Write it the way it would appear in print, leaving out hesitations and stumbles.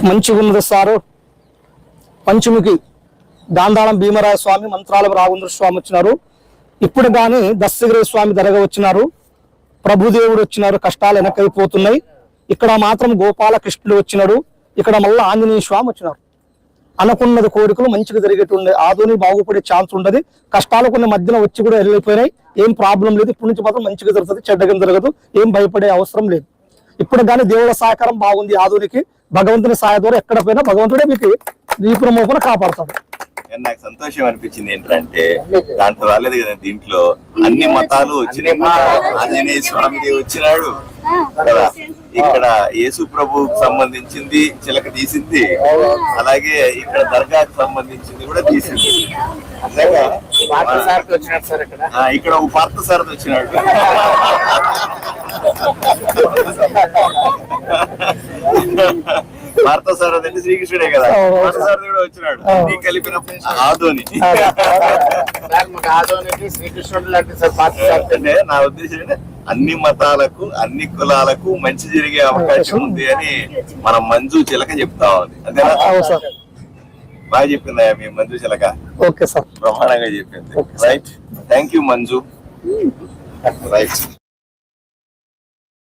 మంచిగా ఉన్నది సారు. పంచముఖి దాండాళం భీమరాయ స్వామి, మంత్రాలయం రాఘవేంద్ర స్వామి వచ్చినారు. ఇప్పుడు కానీ దస్తగిరి స్వామి దరగా వచ్చినారు. ప్రభుదేవుడు వచ్చినారు. కష్టాలు వెనకైపోతున్నాయి. ఇక్కడ మాత్రం గోపాలకృష్ణుడు వచ్చినాడు. ఇక్కడ మళ్ళీ ఆంజనేయ స్వామి వచ్చినారు. అనుకున్నది కోరికలు మంచిగా జరిగేటుండే, ఆధుని బాగుపడే ఛాన్స్ ఉండదు. కష్టాలు కొన్ని మధ్యన వచ్చి కూడా వెళ్ళిపోయినాయి. ఏం ప్రాబ్లం లేదు. ఇప్పటి నుంచి మాత్రం మంచిగా జరుగుతుంది, చెడ్డగా జరగదు. ఏం భయపడే అవసరం లేదు. ఇప్పుడు కానీ దేవుళ్ళ సహకారం బాగుంది. ఆధునికి భగవంతుని సహాయ ద్వారా ఎక్కడ పోయినా భగవంతుడే మీకు దీపురమోపన కాపాడుతాడు. నాకు సంతోషం అనిపించింది ఏంటంటే దాంట్లో రాలేదు కదా, దీంట్లో అన్ని మతాలు వచ్చినాయి. ఆంజనేయ స్వామి వచ్చినాడు కదా, ఇక్కడ యేసు ప్రభువుకు సంబంధించింది చిలక తీసింది, అలాగే ఇక్కడ దర్గాకు సంబంధించింది కూడా తీసింది. ఇక్కడ ఒక పార్థ సారథి వచ్చినాడు. పార్థ సారథి అంటే శ్రీకృష్ణుడే కదా, పార్థ సారథి కూడా వచ్చినాడు. అన్ని కలిపిన ఆదోని. శ్రీకృష్ణుడు లాంటి అంటే నా ఉద్దేశం ఏంటంటే అన్ని మతాలకు అన్ని కులాలకు మంచి జరిగే అవకాశం ఉంది అని మనం మంజు చిలక చెప్తా ఉంది. అంతేనా? బాగా చెప్పిందా మీ మంజు చిలక? ఓకే సార్, బ్రహ్మాండంగా చెప్పింది. Right, thank you Manju. Right.